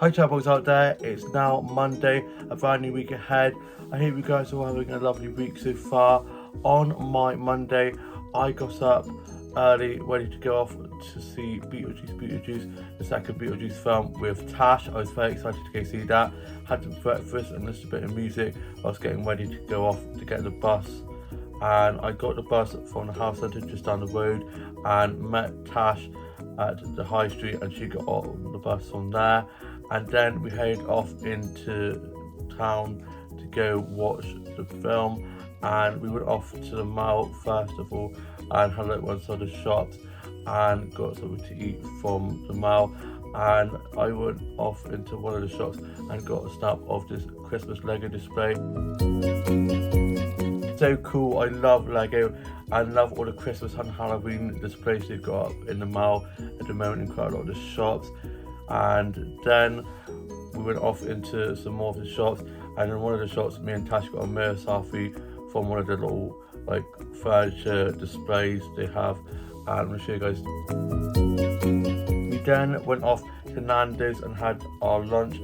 Hi chatbox out there, it's now Monday, a brand new week ahead. I hope you guys are all having a lovely week so far. On my Monday, I got up early, ready to go off to see Beetlejuice, the second Beetlejuice film with Tash. I was very excited to go see that. Had some breakfast and listened to a bit of music. I was getting ready to go off to get the bus. And I got the bus from the house centre just down the road and met Tash at the high street, and she got on the bus from there. And then we headed off into town to go watch the film, and we went off to the mall first of all and had a look inside the shops and got something to eat from the mall. And I went off into one of the shops and got a snap of this Christmas Lego display. So cool. I love Lego and love all the Christmas and Halloween displays they've got up in the mall at the moment in quite a lot of the shops. And then we went off into some more of the shops, and in one of the shops me and Tash got a mirror selfie from one of the little furniture displays they have, and I'm going to show you guys. We then went off to Nando's and had our lunch.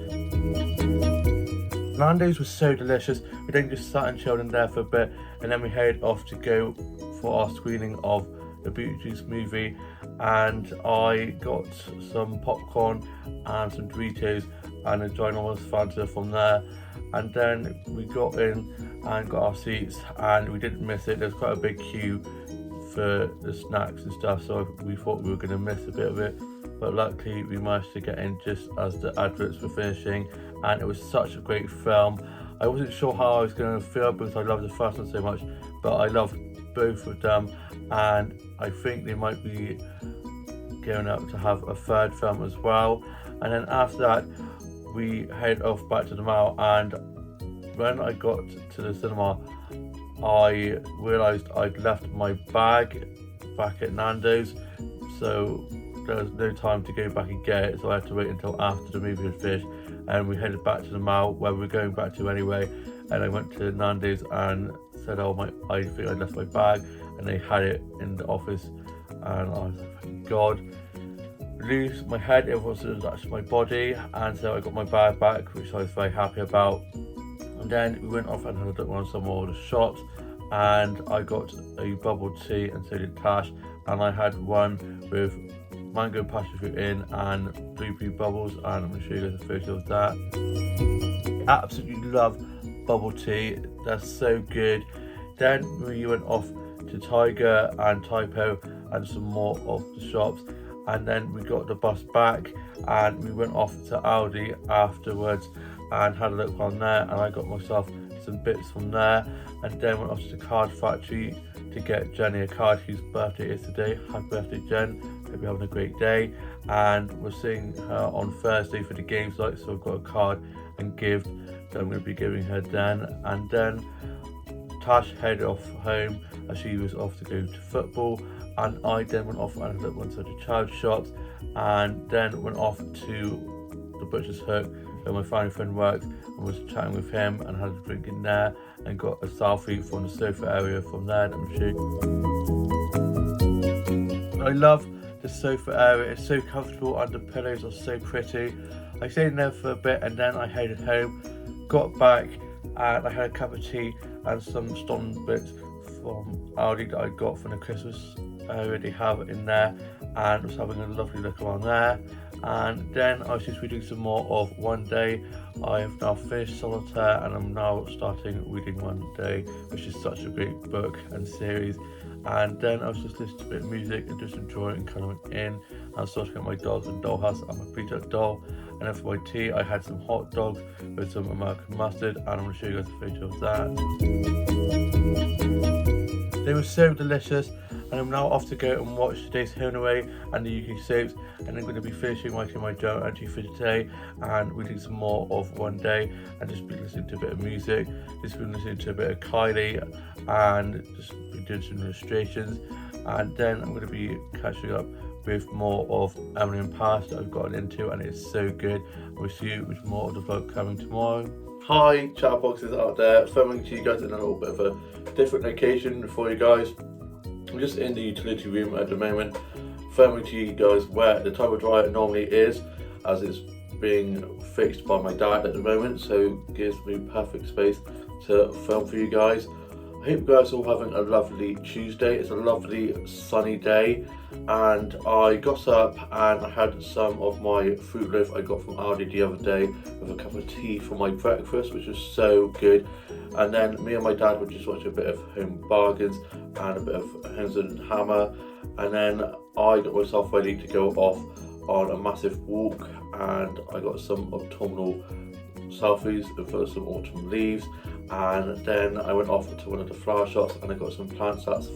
Nando's was so delicious. We then just sat and chilled in there for a bit, and then we headed off to go for our screening of the Beetlejuice movie, and I got some popcorn and some Doritos and a ginormous Fanta from there. And then we got in and got our seats, and we didn't miss it. There was quite a big queue for the snacks and stuff, so we thought we were going to miss a bit of it, but luckily we managed to get in just as the adverts were finishing. And it was such a great film. I wasn't sure how I was going to feel because I loved the first one so much, but I loved both of them, and I think they might be going up to have a third film as well. And then after that we headed off back to the mall, and when I got to the cinema I realised I'd left my bag back at Nando's, so there was no time to go back and get it, so I had to wait until after the movie had finished. And we headed back to the mall where we were going back to anyway, and I went to Nando's and said, I think I left my bag, and they had it in the office, and I was like, thank God. Lose my head, it wasn't actually my body, and so I got my bag back, which I was very happy about. And then we went off and had a look around some more of the shops, and I got a bubble tea, and so did Tash, and I had one with mango passion fruit in and blueberry bubbles, and I'm going to show you guys a photo of that. Absolutely love bubble tea, they're so good. Then we went off to Tiger and Typo and some more of the shops, and then we got the bus back and we went off to Aldi afterwards and had a look around there, and I got myself some bits from there, and then went off to the card factory to get Jenny a card whose birthday is today. Happy birthday, Jen, hope you're having a great day. And we're seeing her on Thursday for the games night, so I've got a card and gift that I'm going to be giving her then. And then Tash headed off home as she was off to go to football, and I then went off and looked inside the child shops, and then went off to the butcher's hook where my family friend worked, and was chatting with him and had a drink in there, and got a selfie from the sofa area from there that I'm shooting. I love the sofa area, it's so comfortable and the pillows are so pretty. I stayed in there for a bit and then I headed home, got back, and I had a cup of tea and some stone bits from Aldi that I got from the Christmas area they have in there, and was having a lovely look around there. And then I was just reading some more of One Day. I have now finished Solitaire and I'm now starting reading One Day, which is such a great book and series. And then I was just listening to a bit of music and just enjoying and kind of went in. I was sorting out my dolls and dollhouse and my pre-duck doll. And then for my tea I had some hot dogs with some American mustard, and I'm going to show you guys a photo of that. They were so delicious, and I'm now off to go and watch today's Home Away and the UK soaps, and I'm going to be finishing writing my journal entry for today and reading some more of One Day, and just been listening to a bit of music, just been listening to a bit of Kylie, and just been doing some illustrations. And then I'm going to be catching up with more of Emily in Paris that I've gotten into, and it's so good. We'll see you with more of the vlog coming tomorrow. Hi chatboxes out there, filming to you guys in a little bit of a different location for you guys. I'm just in the utility room at the moment, filming to you guys where the type of dryer normally is, as it's being fixed by my dad at the moment, so it gives me perfect space to film for you guys. I hope you guys are all having a lovely Tuesday. It's a lovely sunny day, and I got up and I had some of my fruit loaf I got from Aldi the other day with a cup of tea for my breakfast, which was so good. And then me and my dad would just watch a bit of Home Bargains and a bit of Hounds and Hammer, and then I got myself ready to go off on a massive walk, and I got some autumnal selfies for some autumn leaves, and then I went off to one of the flower shops and I got some plant sets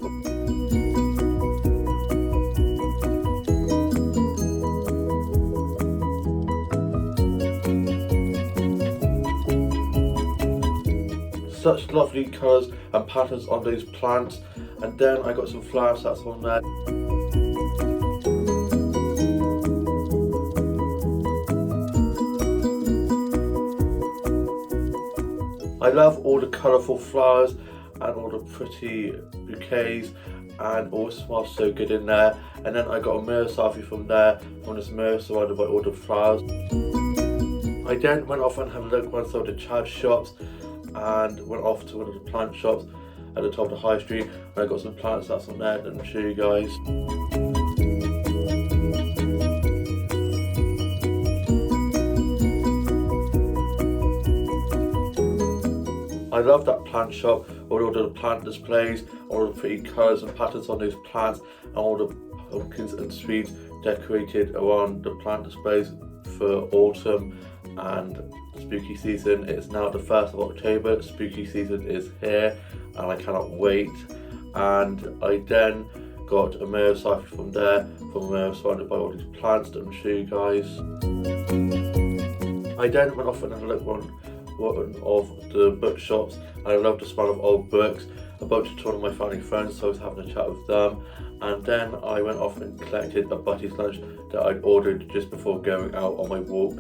such lovely colours and patterns on those plants, and then I got some flower sets on there. I love all the colourful flowers and all the pretty bouquets, and all smells so good in there. And then I got a mirror selfie from there, from this mirror surrounded by all the flowers. I then went off and had a look around some of the Chad shops, and went off to one of the plant shops at the top of the high street, and I got some plant sets on there that I'll show you guys. I love that plant shop, all the plant displays, all the pretty colours and patterns on those plants, and all the pumpkins and sweets decorated around the plant displays for autumn and spooky season. It's now the 1st of October, spooky season is here, and I cannot wait. And I then got a mirror selfie from there, from a mirror surrounded by all these plants that I'm showing you guys. I then went off and had a look one of the bookshops, and I love the smell of old books. I bumped into one of my family friends, so I was having a chat with them, and then I went off and collected a Butty's lunch that I'd ordered just before going out on my walk,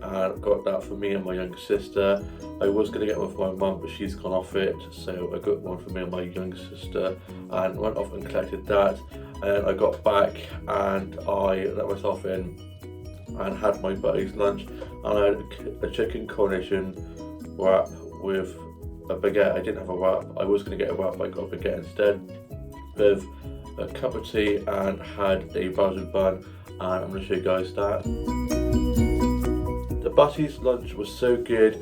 and got that for me and my younger sister. I was going to get one for my mum, but she's gone off it, so I got one for me and my younger sister, and went off and collected that. And I got back and I let myself in and had my Butty's lunch, and I had a chicken coronation wrap with a baguette. I didn't have a wrap. I was going to get a wrap, but I got a baguette instead, with a cup of tea, and had a Belgian bun, and I'm going to show you guys that. The Butty's lunch was so good,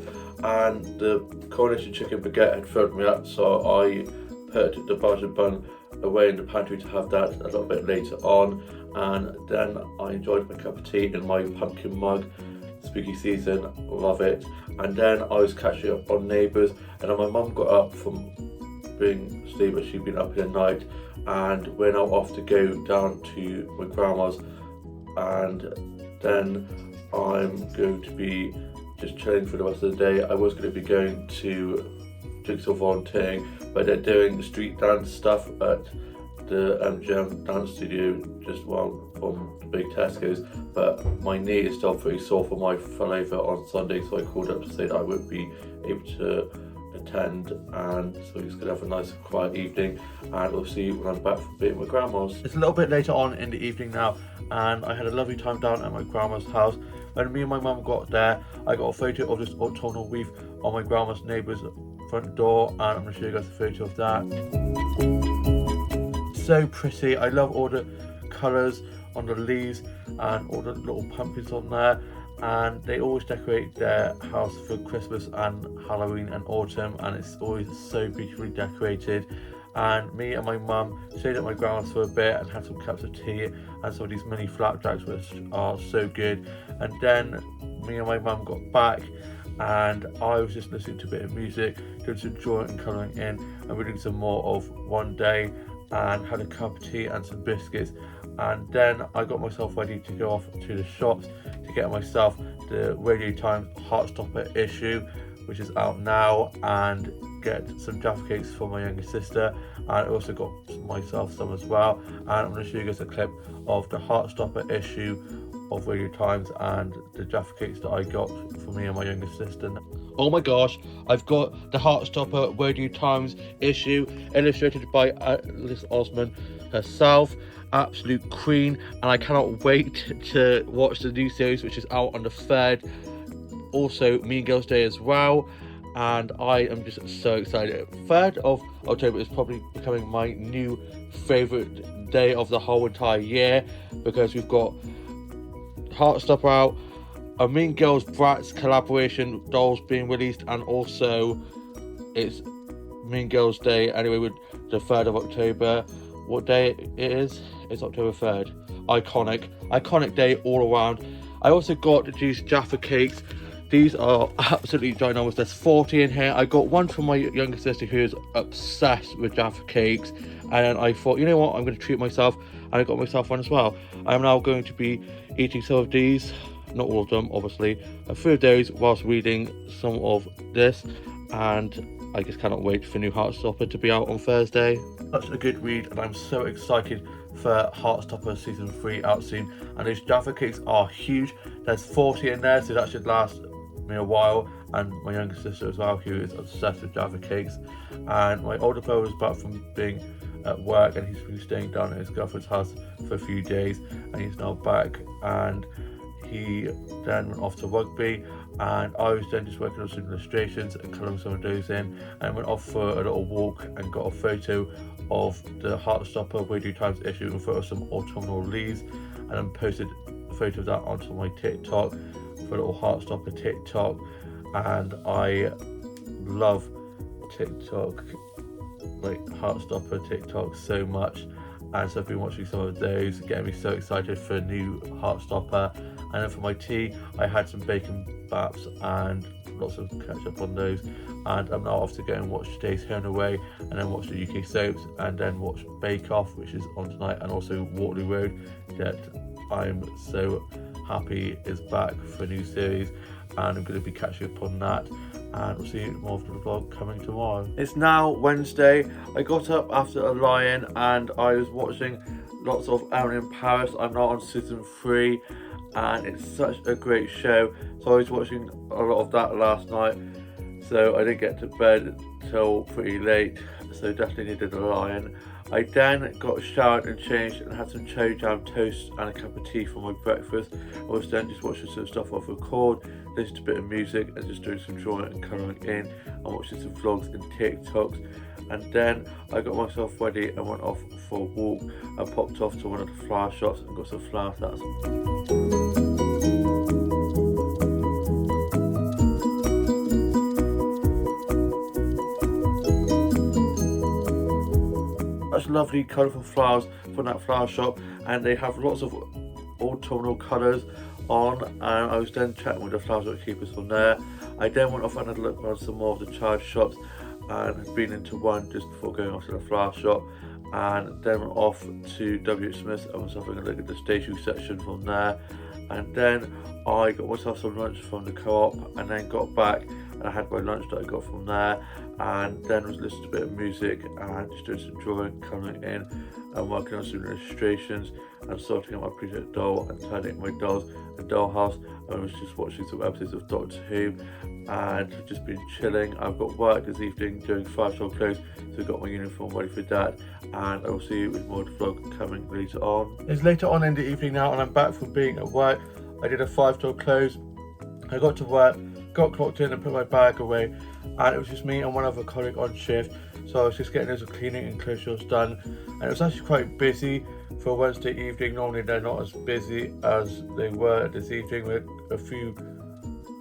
and the coronation chicken baguette had filled me up, so I put the Belgian bun away in the pantry to have that a little bit later on, and then I enjoyed my cup of tea in my pumpkin mug. Spooky season, love it. And then I was catching up on Neighbours, and then my mum got up from being asleep, but she'd been up in the night, and we're now off to go down to my grandma's, and then I'm going to be just chilling for the rest of the day. I was going to be going to Jigsaw volunteering, but they're doing street dance stuff at the MGM dance studio just from the big Tesco's, but my knee is still pretty sore from my fell over on Sunday, so I called up to say that I won't be able to attend, and so he's going to have a nice quiet evening, and we'll see you when I'm back from being with grandma's. It's a little bit later on in the evening now, and I had a lovely time down at my grandma's house. When me and my mum got there, I got a photo of this autumnal wreath on my grandma's neighbour's front door, and I'm going to show you guys a photo of that. So pretty. I love all the colours on the leaves and all the little pumpkins on there, and they always decorate their house for Christmas and Halloween and autumn, and it's always so beautifully decorated. And me and my mum stayed at my grandma's for a bit and had some cups of tea and some of these mini flapjacks, which are so good. And then me and my mum got back, and I was just listening to a bit of music, doing some drawing and colouring in, and reading some more of One Day, and had a cup of tea and some biscuits. And then I got myself ready to go off to the shops to get myself the Radio Times Heartstopper issue, which is out now, and get some Jaffa cakes for my younger sister, and I also got myself some as well. And I'm going to show you guys a clip of the Heartstopper issue of Radio Times and the Jaffa cakes that I got for me and my younger sister. Oh my gosh, I've got the Heartstopper Radio Times issue, illustrated by Alice Osman herself. Absolute queen, and I cannot wait to watch the new series, which is out on the 3rd. Also, Mean Girls Day as well, and I am just so excited. 3rd of October is probably becoming my new favourite day of the whole entire year, because we've got Heartstopper out, a Mean Girls Bratz collaboration dolls being released, and also it's Mean Girls Day anyway with the 3rd of October. What day it is? It's October 3rd. Iconic day all around. I also got these Jaffa cakes. These are absolutely ginormous. There's 40 in here. I got one from my younger sister who is obsessed with Jaffa cakes, and I thought, you know what, I'm going to treat myself, and I got myself one as well. I am now going to be eating some of these, not all of them obviously, a few of those whilst reading some of this, and I just cannot wait for new Heartstopper to be out on Thursday. Such a good read, and I'm so excited for Heartstopper season 3 out soon. And these Jaffa cakes are huge. There's 40 in there, so that should last me a while. And my younger sister as well, who is obsessed with Jaffa cakes. And my older brother was back from being at work, and he's been staying down at his girlfriend's house for a few days, and he's now back. And he then went off to rugby, and I was then just working on some illustrations and colouring some of those in, and went off for a little walk and got a photo of the Heartstopper Radio Times issue in front of some autumnal leaves, and then posted a photo of that onto my TikTok for a little Heartstopper TikTok. And I love TikTok, like Heartstopper TikTok, so much, and so I've been watching some of those, getting me so excited for a new Heartstopper. And then for my tea, I had some bacon baps and lots of ketchup on those, and I'm now off to go and watch today's Home and Away, and then watch the UK soaps, and then watch Bake Off, which is on tonight, and also Waterloo Road, that I'm so happy is back for a new series, and I'm going to be catching up on that, and we'll see more of the vlog coming tomorrow. It's now Wednesday. I got up after a lie-in, and I was watching lots of Emily in Paris. I'm now on season 3, and it's such a great show, so I was watching a lot of that last night, so I didn't get to bed till pretty late, so definitely needed a lie-in. I then got showered and changed and had some cherry jam toast and a cup of tea for my breakfast. I was then just watching some stuff off record, listening to a bit of music, and just doing some drawing and colouring in, and watching some vlogs and TikToks. And then I got myself ready and went off for a walk. I popped off to one of the flower shops and got some flower flats. Such lovely colourful flowers from that flower shop, and they have lots of autumnal colours on, and I was then chatting with the flower shop keepers from there. I then went off and had a look around some more of the child shops, and had been into one just before going off to the flower shop, and then went off to W.H. Smith's and was having a look at the stationery section from there. And then I got myself some lunch from the co-op, and then got back and I had my lunch that I got from there, and then was listening to a bit of music and just doing some drawing, colouring in, and working on some illustrations and sorting out my project doll and turning my dolls and dollhouse. And I was just watching some episodes of Doctor Who and just been chilling. I've got work this evening doing 5-star clothes, so I've got my uniform ready for that, and I will see you with more of the vlog coming later on. It's later on in the evening now, and I'm back from being at work. I did a 5-star close. I got to work, got clocked in and put my bag away, and it was just me and one other colleague on shift, so I was just getting loads of cleaning and closures done, and it was actually quite busy for a Wednesday evening. Normally they're not as busy as they were this evening, with a few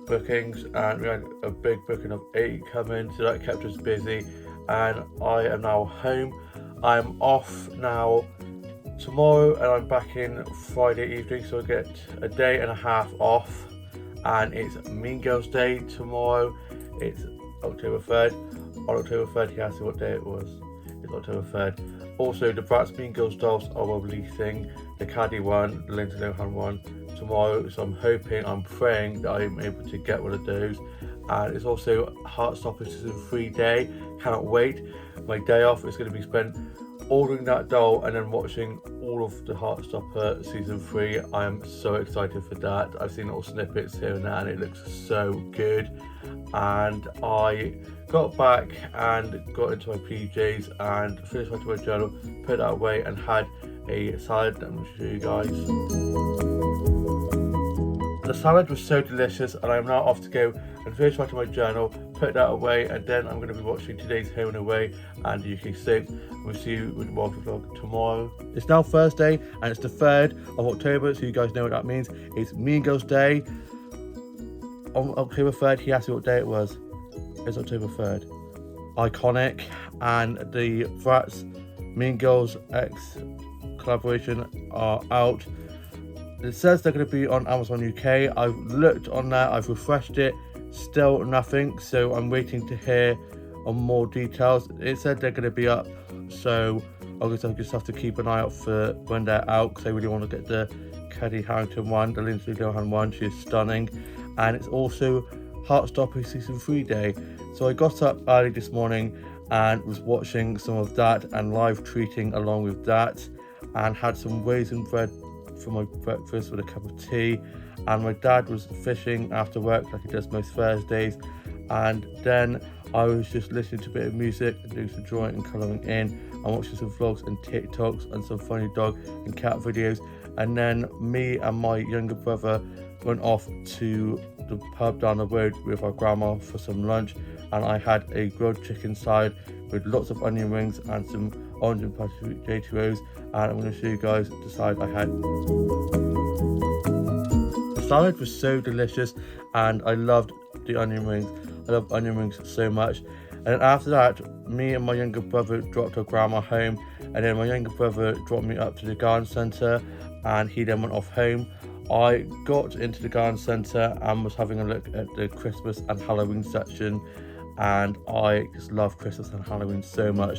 bookings, and we had a big booking of 8 come in, so that kept us busy. And I am now home. I'm off now tomorrow, and I'm back in Friday evening, so I get a day and a half off, and it's Mean Girls Day tomorrow. It's October 3rd. On October 3rd, he asked me what day it was. It's October 3rd. Also, the Bratz Mean Girls dolls are releasing the Caddy one, the Lindsay Lohan one, tomorrow, so I'm praying that I'm able to get one of those. And it's also Heartstopper season 3 day. Cannot wait. My day off is going to be spent ordering that doll and then watching all of the Heartstopper season 3. I am so excited for that. I've seen little snippets here and there and it looks so good. And I got back and got into my PJs and finished writing my journal, put that away and had a salad that I'm going to show you guys. The salad was so delicious and I'm now off to go and finish writing my journal, put that away, and then I'm going to be watching today's Home and Away and UK Soap. We'll see you with the Walter vlog tomorrow. It's now Thursday and it's the 3rd of October, so you guys know what that means. It's Mean Girls Day. On October 3rd, he asked me what day it was. It's October 3rd. Iconic. And the Bratz Mean Girls X collaboration are out. It says they're going to be on Amazon UK. I've looked on that, I've refreshed it, still nothing, so I'm waiting to hear on more details. It said they're going to be up, so I guess I'll just have to keep an eye out for when they're out, because I really want to get the Kelly Harrington one, the Lindsay Lohan one. She is stunning. And it's also Heartstopper season 3 day. So I got up early this morning and was watching some of that and live tweeting along with that, and had some raisin bread for my breakfast with a cup of tea. And my dad was fishing after work like he does most Thursdays, and then I was just listening to a bit of music and doing some drawing and colouring in and watching some vlogs and TikToks and some funny dog and cat videos. And then me and my younger brother went off to the pub down the road with our grandma for some lunch, and I had a grilled chicken side with lots of onion rings and some orange and potatoes, and I'm going to show you guys the side I had. The salad was so delicious and I loved the onion rings. I love onion rings so much. And then after that, me and my younger brother dropped our grandma home, and then my younger brother dropped me up to the garden centre, and he then went off home. I got into the garden centre and was having a look at the Christmas and Halloween section, and I just love Christmas and Halloween so much.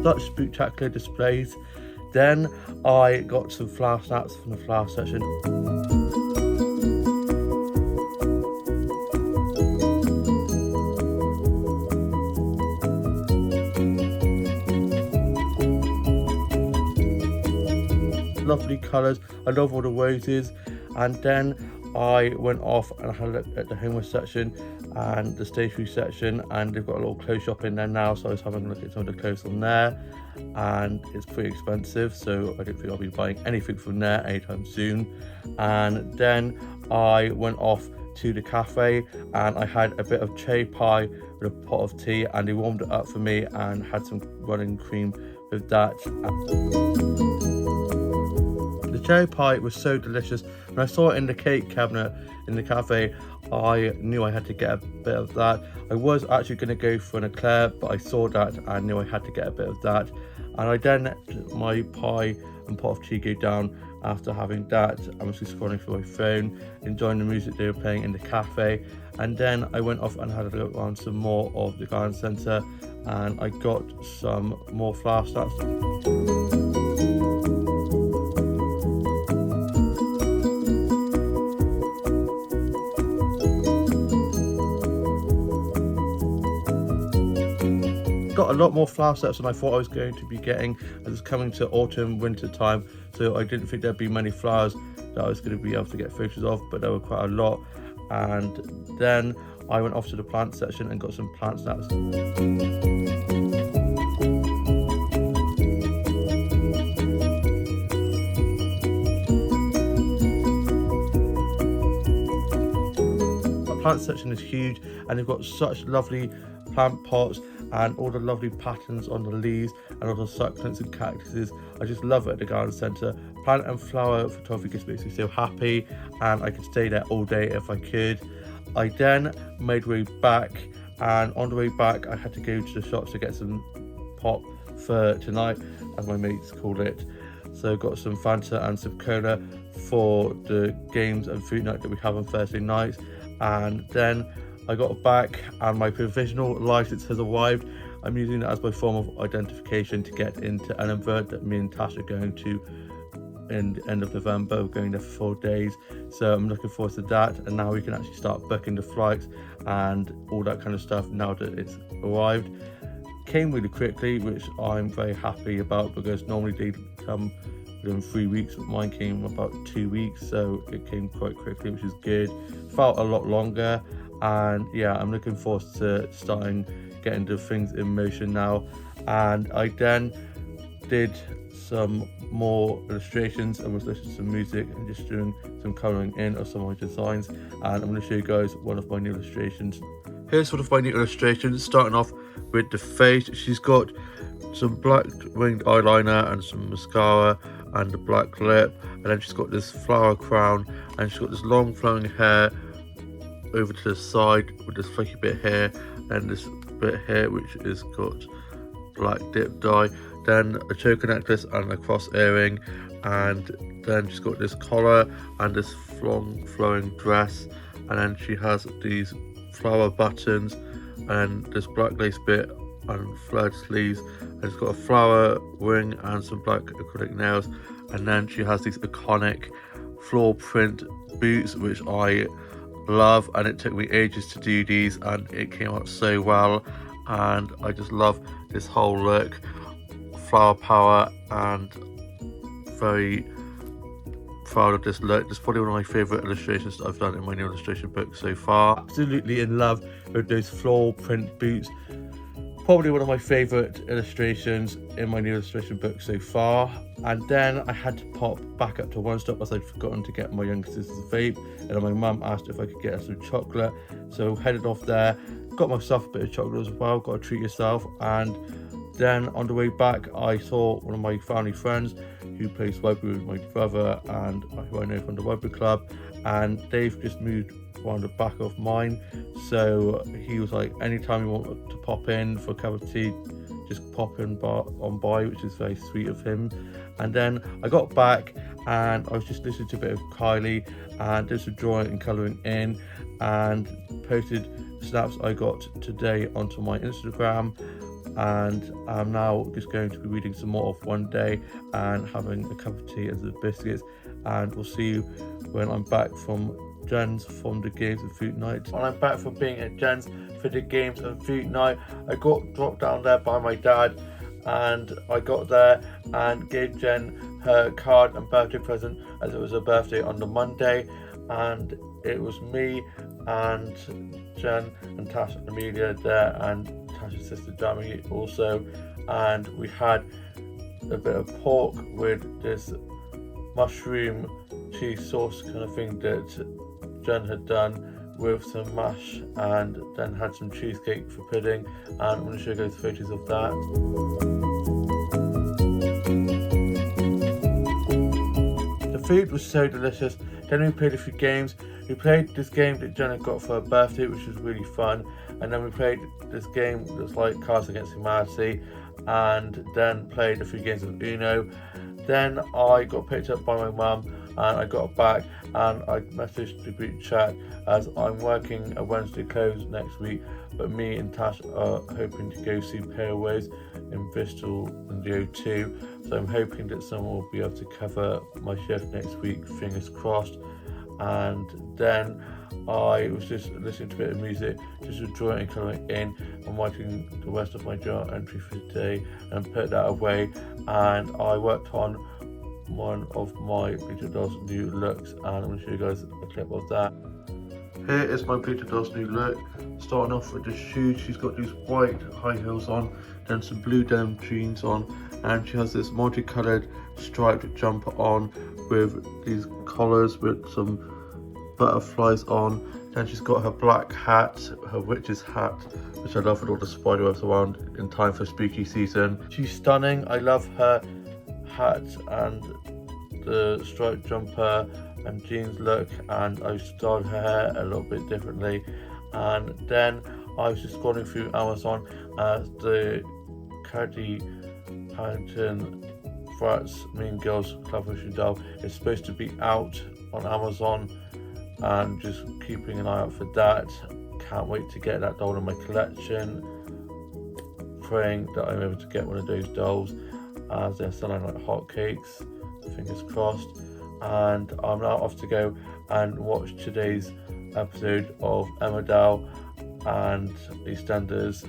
Such spectacular displays. Then I got some flower snaps from the flower section. Lovely colours, I love all the roses. And then I went off and had a look at the homeware section and the stationery section, and they've got a little clothes shop in there now, so I was having a look at some of the clothes on there, and it's pretty expensive, so I don't think I'll be buying anything from there anytime soon. And then I went off to the cafe and I had a bit of cherry pie with a pot of tea, and they warmed it up for me and had some running cream with that. The cherry pie was so delicious. When I saw it in the cake cabinet in the cafe, I knew I had to get a bit of that. I was actually going to go for an eclair, but I saw that and knew I had to get a bit of that. And I then let my pie and pot of tea go down after having that. I was just scrolling through my phone, enjoying the music they were playing in the cafe. And then I went off and had a look around some more of the garden centre, and I got some more flower snaps. Got a lot more flower sets than I thought I was going to be getting, as it's coming to autumn winter time, so I didn't think there'd be many flowers that I was going to be able to get photos of, but there were quite a lot. And then I went off to the plant section and got some plant snaps. The plant section is huge, and they've got such lovely plant pots and all the lovely patterns on the leaves and all the succulents and cactuses. I just love it at the garden centre. Plant and flower photography just makes me so happy, and I could stay there all day if I could. I then made way back, and on the way back I had to go to the shops to get some pop for tonight, as my mates call it. So got some Fanta and some cola for the games and food night that we have on Thursday nights. And then I got back and my provisional license has arrived. I'm using that as my form of identification to get into Edinburgh, that me and Tash are going to in the end of November. We're going there for 4 days, so I'm looking forward to that. And now we can actually start booking the flights and all that kind of stuff now that it's arrived. Came really quickly, which I'm very happy about, because normally they come within 3 weeks, but mine came about 2 weeks, so it came quite quickly, which is good. Felt a lot longer, and yeah, I'm looking forward to starting getting the things in motion now. And I then did some more illustrations and was listening to some music and just doing some colouring in of some of my designs, and I'm going to show you guys one of my new illustrations. Here's one of my new illustrations, starting off with the face. She's got some black winged eyeliner and some mascara and a black lip, and then she's got this flower crown, and she's got this long flowing hair over to the side with this flaky bit here, and this bit here which is got black dip dye, then a choker necklace and a cross earring, and then she's got this collar and this long flowing dress, and then she has these flower buttons and this black lace bit and flared sleeves, and it's got a flower ring and some black acrylic nails, and then she has these iconic floor print boots which I love, and it took me ages to do these and it came out so well, and I just love this whole look. Flower power, and very proud of this look. This is probably one of my favourite illustrations that I've done in my new illustration book so far. Absolutely in love with those floral print boots. Probably one of my favourite illustrations in my new illustration book so far. And then I had to pop back up to One Stop as I'd forgotten to get my younger sister's vape, and then my mum asked if I could get her some chocolate, so headed off there, got myself a bit of chocolate as well, got to treat yourself. And then on the way back I saw one of my family friends who plays rugby with my brother and who I know from the rugby club, and they've just moved around the back of mine, so he was like, anytime you want to pop in for a cup of tea, just pop in on by, which is very sweet of him. And then I got back and I was just listening to a bit of Kylie and did some drawing and colouring in, and posted snaps I got today onto my Instagram. And I'm now just going to be reading some more of One Day and having a cup of tea and some biscuits, and we'll see you when I'm back from Jen's from the games and food night. When I'm back from being at Jen's for the games and food night, I got dropped down there by my dad, and I got there and gave Jen her card and birthday present, as it was her birthday on the Monday, and it was me and Jen and Tash and Amelia there, and Tash's sister Jamie also, and we had a bit of pork with this mushroom cheese sauce kind of thing that Jen had done with some mash, and then had some cheesecake for pudding, and I'm going to show you guys photos of that. The food was so delicious. Then we played a few games. We played this game that Jen had got for her birthday, which was really fun, and then we played this game that's like Cards Against Humanity, and then played a few games of Uno. Then I got picked up by my mum, and I got back and I messaged the group chat, as I'm working a Wednesday close next week, but me and Tash are hoping to go see Pale Waves in Bristol in the O2, so I'm hoping that someone will be able to cover my shift next week, fingers crossed. And then I was just listening to a bit of music, just drawing and colouring in, and writing the rest of my journal entry for today and put that away. And I worked on one of my Bleacher Dolls new looks, and I'm going to show you guys a clip of that. Here is my Bleacher Dolls new look. Starting off with the shoes, she's got these white high heels on, then some blue denim jeans on, and she has this multicoloured striped jumper on with these collars with some butterflies on. Then she's got her black hat, her witch's hat, which I love, with all the spiderwebs around in time for spooky season. She's stunning. I love her hat and the striped jumper and jeans look, and I styled her hair a little bit differently. And then I was just scrolling through Amazon as the Caddy Paddington Bratz Mean Girls collaboration doll is supposed to be out on Amazon, and just keeping an eye out for that. Can't wait to get that doll in my collection. Praying that I'm able to get one of those dolls, as they're selling like hotcakes. fingers crossed. And I'm now off to go and watch today's episode of Emmerdale and EastEnders.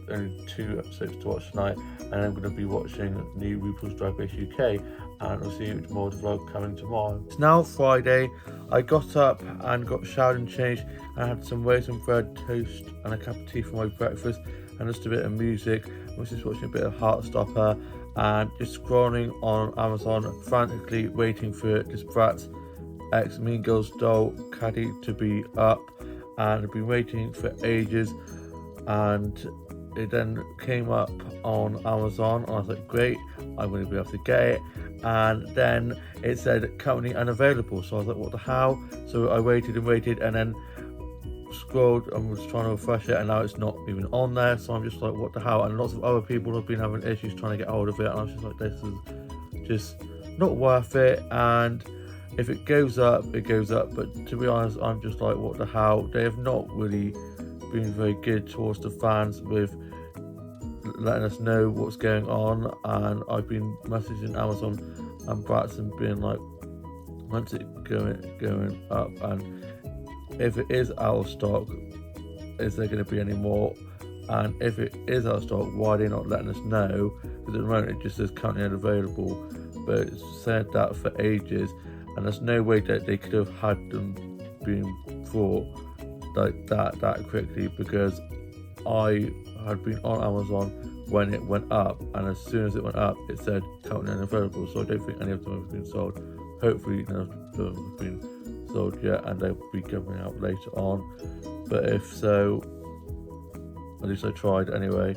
Only 2 episodes to watch tonight, and I'm going to be watching new RuPaul's Drag Race UK, and I'll see you tomorrow, the vlog coming tomorrow. It's now Friday. I got up and got showered and changed, and I had some raisin bread, toast and a cup of tea for my breakfast, and just a bit of music. I was just watching a bit of Heartstopper and just scrolling on Amazon, frantically waiting for this Bratz X Mean Girls doll Caddy to be up, and I've been waiting for ages, and it then came up on Amazon, and I was like, great, I'm going to be able to get it. And then it said currently unavailable, so I was like, what the hell? So I waited and then scrolled and was trying to refresh it, and now it's not even on there. So I'm just like, what the hell? And lots of other people have been having issues trying to get hold of it, and I was just like, this is just not worth it. And if it goes up, it goes up, but to be honest, I'm just like, what the hell? They have not really been very good towards the fans with letting us know what's going on, and I've been messaging Amazon and Bratz and being like, when's it going up, and if it is out of stock, is there going to be any more, and if it is out of stock, why are they not letting us know? Because at the moment it just says currently unavailable, but it's said that for ages, and there's no way that they could have had them being brought like that quickly, because I had been on Amazon when it went up, and as soon as it went up it said currently unavailable, so I don't think any of them have been sold. Hopefully none of them have been sold yet, and they'll be coming out later on, but if so, at least I tried anyway.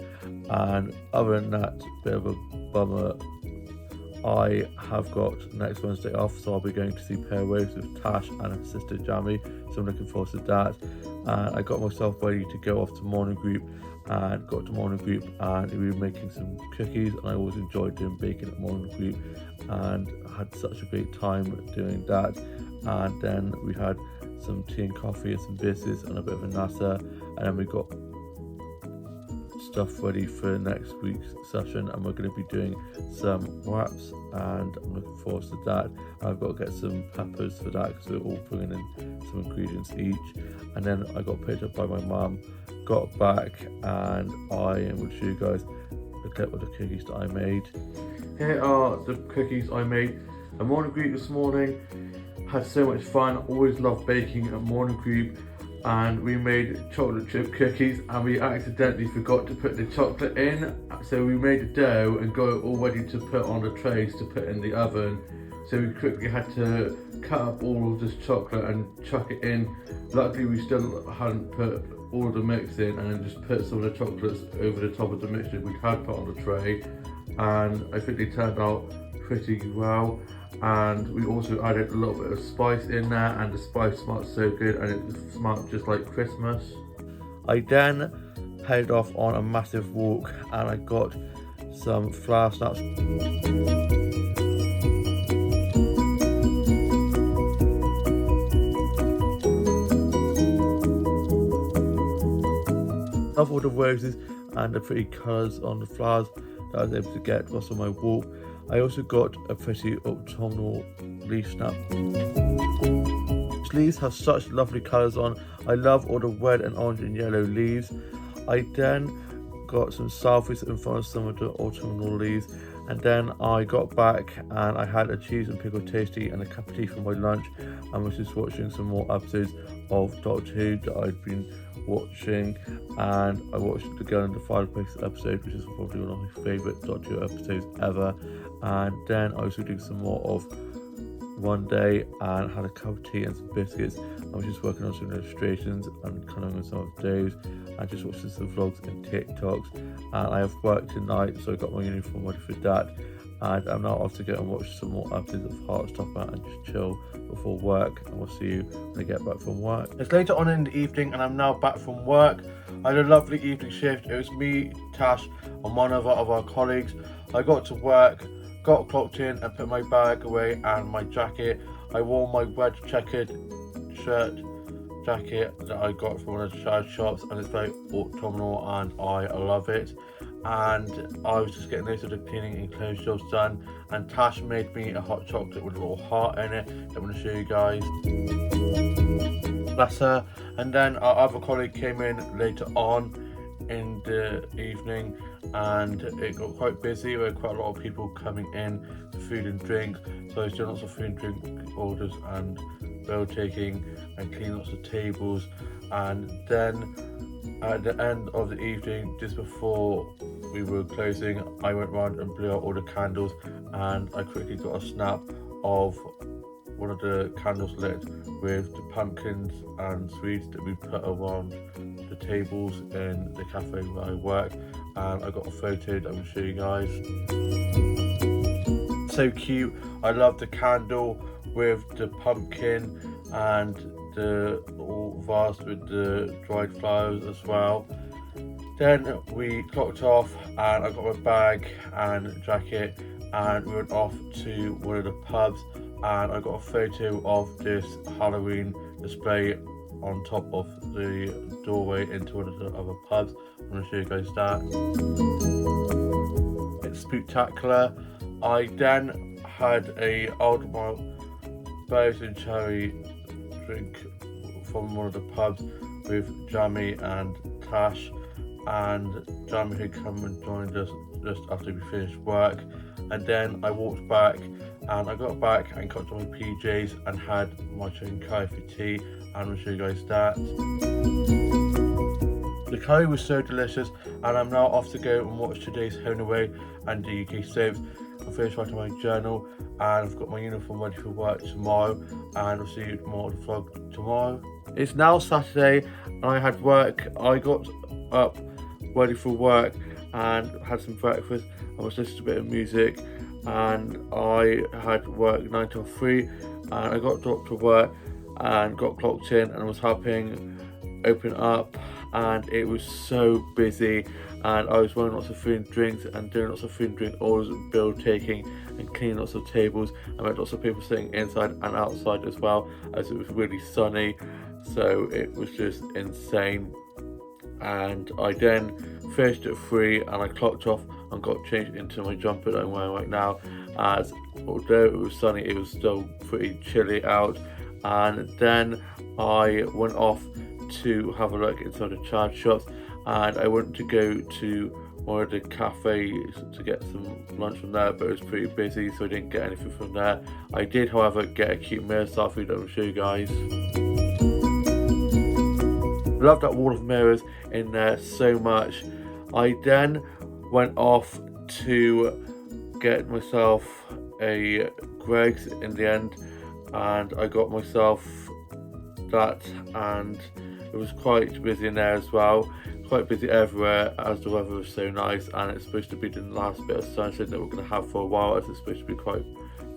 And other than that, bit of a bummer, I have got next Wednesday off, so I'll be going to see Pair Waves with Tash and her sister Jamie, so I'm looking forward to that. And I got myself ready to go off to morning group, and got to morning group, and we were making some cookies, and I always enjoyed doing baking at morning group, and I had such a great time doing that. And then we had some tea and coffee and some biscuits and a bit of a nasa, and then we got stuff ready for next week's session, and we're going to be doing some wraps, and I'm looking forward to that. I've got to get some peppers for that, because we're all bringing in some ingredients each. And then I got picked up by my mum, got back, and I will show you guys the clip of the cookies that I made. Here are the cookies I made at morning group this morning. Had so much fun. Always love baking at morning group. And we made chocolate chip cookies, and we accidentally forgot to put the chocolate in, so we made the dough and got it all ready to put on the trays to put in the oven. So we quickly had to cut up all of this chocolate and chuck it in. Luckily we still hadn't put all of the mix in, and then just put some of the chocolates over the top of the mixture we had put on the tray, and I think they turned out pretty well. And we also added a little bit of spice in there, and the spice smelled so good, and it smelled just like Christmas. I then headed off on a massive walk, and I got some flower snaps. Love all the roses and the pretty colours on the flowers that I was able to get whilst on my walk. I also got a pretty autumnal leaf snap. These leaves have such lovely colours on. I love all the red and orange and yellow leaves. I then got some selfies in front of some of the autumnal leaves, and then I got back and I had a cheese and pickle tasty and a cup of tea for my lunch, and was just watching some more episodes of Doctor Who that I'd been watching. And I watched the Girl in the Fireplace episode, which is probably one of my favourite Doctor Who episodes ever. And then I was doing some more of One Day and had a cup of tea and some biscuits. I was just working on some illustrations and colouring on some of those, and just watching some vlogs and TikToks. And I have work tonight, so I got my uniform ready for that. And I'm now off to go and watch some more episodes of Heartstopper and just chill before work, and we'll see you when I get back from work. It's later on in the evening, and I'm now back from work. I had a lovely evening shift. It was me, Tash, and one other of our colleagues. I got to work, got clocked in and put my bag away and my jacket. I wore my red checkered jacket that I got from one of the charity shops, and it's very autumnal and I love it. and I was just getting those sort of cleaning and clothes jobs done, and Tash made me a hot chocolate with a little heart in it that I'm going to show you guys. Bless her. And then our other colleague came in later on in the evening, and it got quite busy. There were quite a lot of people coming in for food and drink, so I was doing lots of food and drink orders and bill taking and cleaning lots of tables. And then at the end of the evening, just before we were closing, I went round and blew out all the candles, and I quickly got a snap of one of the candles lit with the pumpkins and sweets that we put around the tables in the cafe where I work, and I got a photo that I'm going to show you guys. So cute. I love the candle with the pumpkin and the all vase with the dried flowers as well. Then we clocked off, and I got my bag and jacket, and we went off to one of the pubs, and I got a photo of this Halloween display on top of the doorway into one of the other pubs. I'm going to show you guys that. It's spectacular. I then had a old berries and cherry drink from one of the pubs with Jamie and Tash, and Jamie had come and joined us just after we finished work. And then I walked back, and I got back and got to my PJs and had my chicken curry for tea, and I'll show you guys that. The curry was so delicious, and I'm now off to go and watch today's Home and Away and the UK soaps. I finished writing my journal, and I've got my uniform ready for work tomorrow, and I'll see you more of the vlog tomorrow. It's now Saturday, and I had work. I got up ready for work and had some breakfast. I was listening to a bit of music, and I had work 9 till 3, and I got dropped to work and got clocked in, and I was helping open up, and it was so busy, and I was running lots of food and drinks and doing lots of food and drink orders and bill taking and cleaning lots of tables. I met lots of people sitting inside and outside as well, as it was really sunny, so it was just insane. And I then finished at 3, and I clocked off and got changed into my jumper that I'm wearing right now, as although it was sunny, it was still pretty chilly out. And then I went off to have a look inside the charge shops, and I wanted to go to one of the cafes to get some lunch from there, but it was pretty busy, so I didn't get anything from there. I did, however, get a cute mirror selfie that I'll show you guys. Love that wall of mirrors in there so much. I then went off to get myself a Greggs in the end, and I got myself that, and it was quite busy in there as well. Quite busy everywhere, as the weather was so nice, and it's supposed to be the last bit of sunshine that we're going to have for a while, as it's supposed to be quite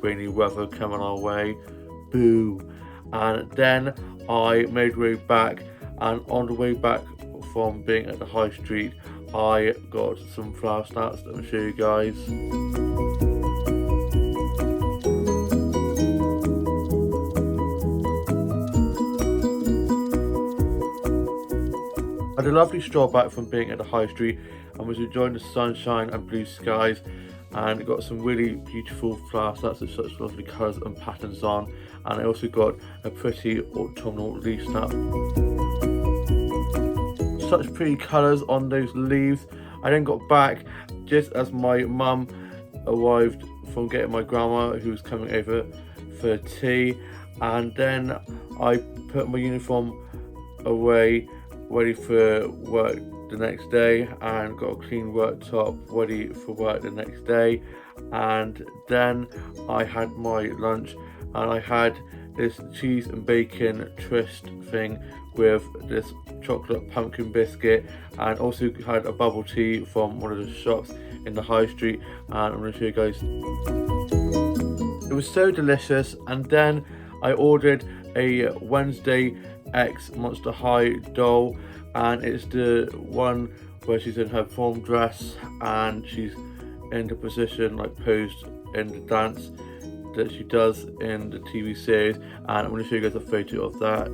rainy weather coming our way. Boo. And then I made my way back, and on the way back from being at the high street, I got some flower snacks that I'll show you guys. I had a lovely stroll back from being at the high street, and was enjoying the sunshine and blue skies, and got some really beautiful flower snacks with such lovely colours and patterns on, and I also got a pretty autumnal leaf snap. Such pretty colours on those leaves. I then got back just as my mum arrived from getting my grandma, who was coming over for tea, and then I put my uniform away ready for work the next day, and got a clean work top ready for work the next day. And then I had my lunch, and I had this cheese and bacon twist thing with this chocolate pumpkin biscuit, and also had a bubble tea from one of the shops in the high street, and I'm going to show you guys. It was so delicious. And then I ordered a Wednesday X Monster High doll, and it's the one where she's in her prom dress and she's in the position like posed in the dance that she does in the TV series, and I'm going to show you guys a photo of that.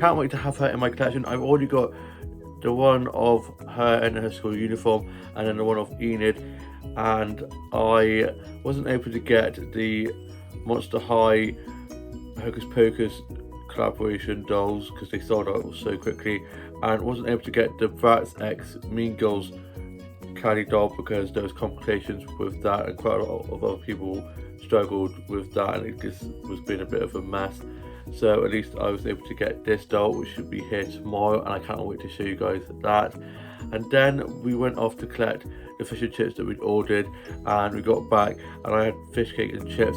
Can't wait to have her in my collection. I've already got the one of her in her school uniform, and then the one of Enid. And I wasn't able to get the Monster High Hocus Pocus collaboration dolls because they sold out so quickly, and wasn't able to get the Bratz X Mean Girls candy doll because there was complications with that, and quite a lot of other people struggled with that, and it just was being a bit of a mess. So at least I was able to get this doll, which should be here tomorrow, and I can't wait to show you guys that. And then we went off to collect the fish and chips that we'd ordered, and we got back and I had fish cake and chips.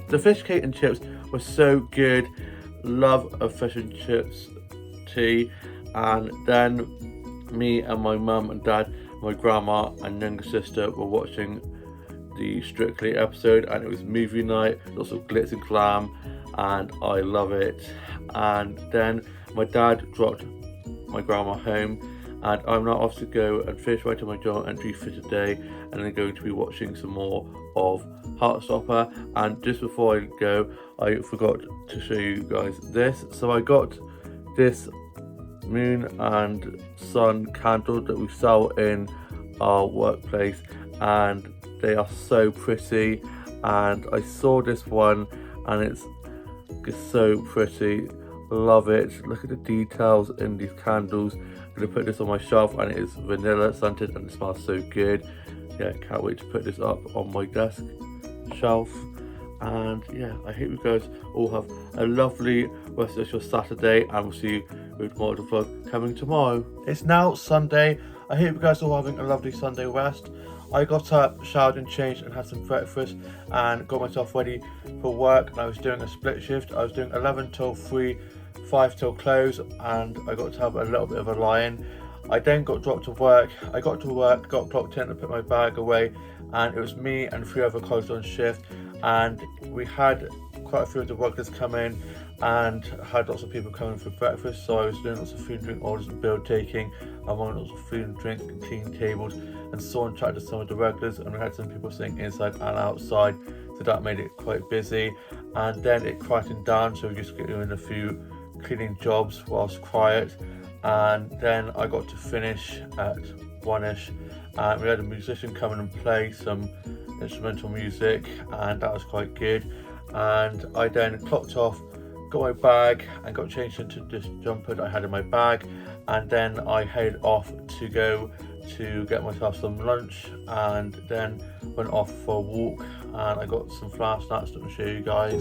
The fish cake and chips were so good. Love a fish and chips tea. And then me and my mum and dad, my grandma and younger sister were watching the Strictly episode, and it was movie night, lots of glitz and glam, and I love it. And then my dad dropped my grandma home, and I'm now off to go and finish writing my journal entry for today, and then going to be watching some more of Heartstopper. And just before I go, I forgot to show you guys this. So I got this moon and sun candle that we sell in our workplace, and they are so pretty. And I saw this one and it's so pretty. Love it. Look at the details in these candles. I'm gonna put this on my shelf, and it is vanilla scented and it smells so good. Yeah, can't wait to put this up on my desk shelf. And yeah, I hope you guys all have a lovely rest of your Saturday, and we'll see you with more of the vlog coming tomorrow. It's now Sunday. I hope you guys are all having a lovely Sunday rest. I got up, showered and changed, and had some breakfast and got myself ready for work. And I was doing a split shift. I was doing 11 till 3, 5 till close, and I got to have a little bit of a lie-in. I then got dropped to work. I got to work, got clocked in and put my bag away, and it was me and 3 other colleagues on shift, and we had quite a few of the workers come in and had lots of people coming for breakfast. So I was doing lots of food and drink orders and bill taking, among lots of food and drink and clean tables, and saw and chatted to some of the regulars, and we had some people sitting inside and outside, so that made it quite busy. And then it quietened down, so we just got doing a few cleaning jobs whilst quiet. And then I got to finish at 1ish, and we had a musician come in and play some instrumental music, and that was quite good. And I then clocked off, got my bag and got changed into this jumper that I had in my bag, and then I headed off to go to get myself some lunch, and then went off for a walk, and I got some flour snacks that I'll show you guys.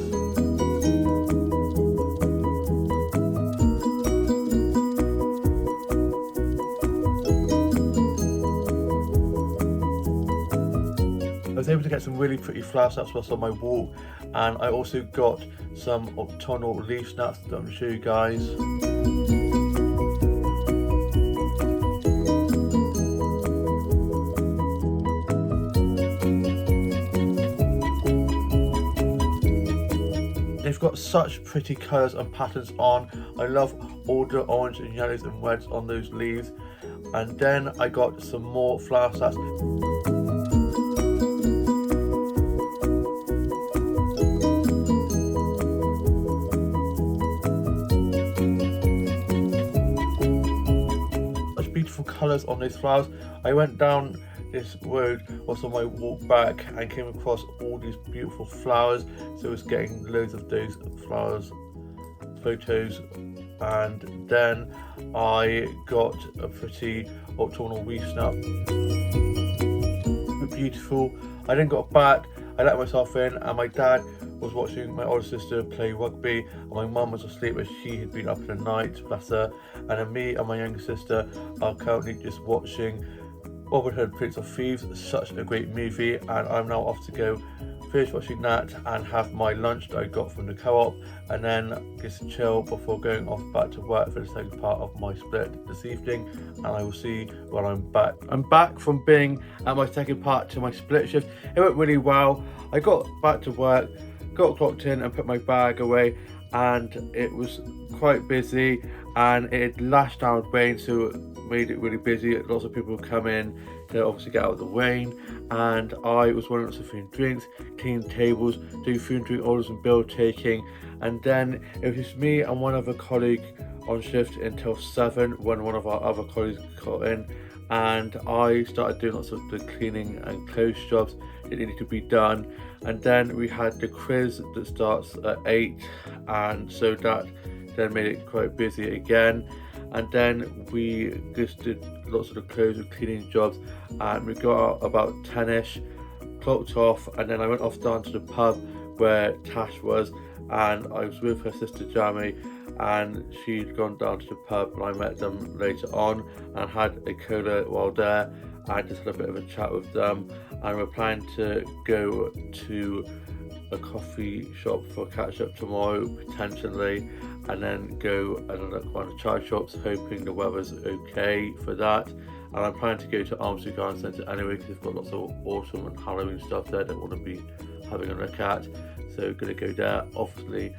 I was able to get some really pretty flower snaps whilst on my walk, and I also got some autumnal leaf snaps that I'm going to show you guys. They've got such pretty colours and patterns on. I love all the orange and yellows and reds on those leaves. And then I got some more flower snaps. Beautiful colours on those flowers. I went down this road whilst on my walk back and came across all these beautiful flowers, so I was getting loads of those flowers photos. And then I got a pretty autumnal leaf snap. Beautiful. I then got back, I let myself in, and my dad was watching my older sister play rugby, and my mum was asleep as she had been up in the night, bless her. And then me and my younger sister are currently just watching Robin Hood, Prince of Thieves. Such a great movie, and I'm now off to go finish watching that and have my lunch that I got from the co-op, and then just chill before going off back to work for the second part of my split this evening. And I will see you when I'm back. I'm back from being at my second part to my split shift. It went really well. I got back to work, got clocked in and put my bag away, and it was quite busy, and it lashed down with rain, so it made it really busy. Lots of people come in to obviously get out of the rain, and I was running lots of food and drinks, cleaning tables, doing food and drink orders and bill taking. And then it was just me and one other colleague on shift until 7 when one of our other colleagues got in, and I started doing lots of the cleaning and clothes jobs that needed to be done. And then we had the quiz that starts at 8, and so that then made it quite busy again. And then we just did lots of the clothes and cleaning jobs, and we got out about 10ish, clocked off, and then I went off down to the pub where Tash was, and I was with her sister Jamie, and she'd gone down to the pub, and I met them later on and had a cola while there. I just had a bit of a chat with them, and we're planning to go to a coffee shop for a catch up tomorrow potentially, and then go and look around the chai shops, hoping the weather's okay for that. And I'm planning to go to Armstrong Garden Centre anyway, because they've got lots of autumn and Halloween stuff there that I want to be having a look at, so gonna go there. Obviously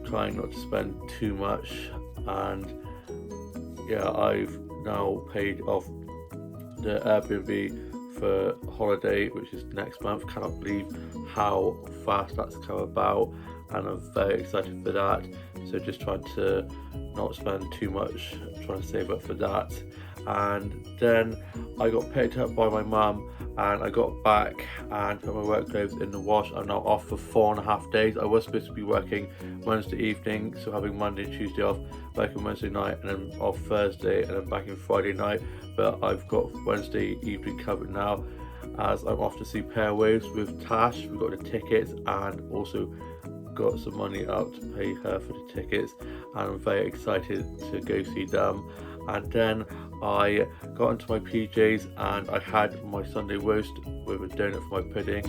trying not to spend too much, and yeah, I've now paid off the Airbnb for holiday, which is next month. Cannot believe how fast that's come about, and I'm very excited for that. So just trying to not spend too much, trying to save up for that. And then I got picked up by my mum, and I got back and put my work clothes in the wash. I'm now off for 4.5 days. I was supposed to be working Wednesday evening, so having Monday and Tuesday off, working Wednesday night, and then off Thursday, and then back in Friday night. But I've got Wednesday evening covered now, as I'm off to see Pair Waves with Tash. We've got the tickets, and also got some money out to pay her for the tickets, and I'm very excited to go see them. And then I got into my PJs, and I had my Sunday roast with a donut for my pudding.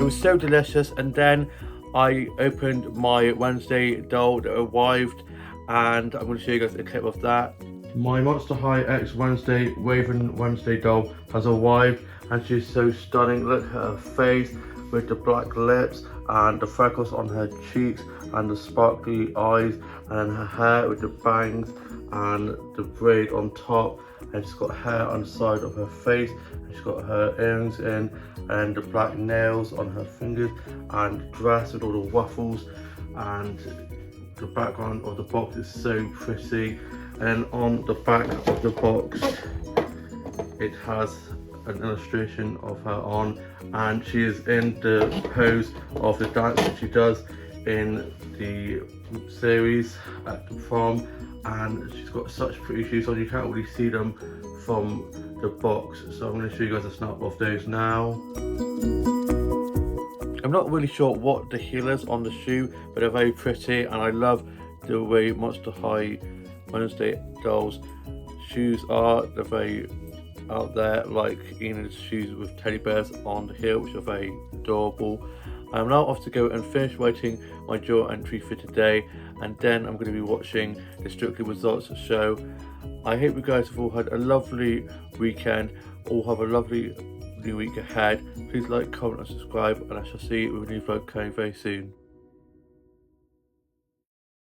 It was so delicious. And then I opened my Wednesday doll that arrived, and I'm going to show you guys a clip of that. My Monster High X Wednesday Raven Wednesday doll has arrived, and she's so stunning. Look at her face with the black lips and the freckles on her cheeks and the sparkly eyes, and then her hair with the bangs and the braid on top, and she's got hair on the side of her face, and she's got her earrings in and the black nails on her fingers, and dress with all the waffles, and the background of the box is so pretty. And on the back of the box it has an illustration of her on, and she is in the pose of the dance that she does in the series at the prom, and she's got such pretty shoes on. You can't really see them from the box, so I'm going to show you guys a snap of those now. I'm not really sure what the heel is on the shoe, but they're very pretty, and I love the way Monster High Wednesday dolls shoes are. They're very out there, like Enid's shoes with teddy bears on the heel, which are very adorable. I'm now off to go and finish writing my journal entry for today, and then I'm going to be watching the Strictly Results show. I hope you guys have all had a lovely weekend, all have a lovely new week ahead. Please like, comment and subscribe, and I shall see you with a new vlog coming very soon.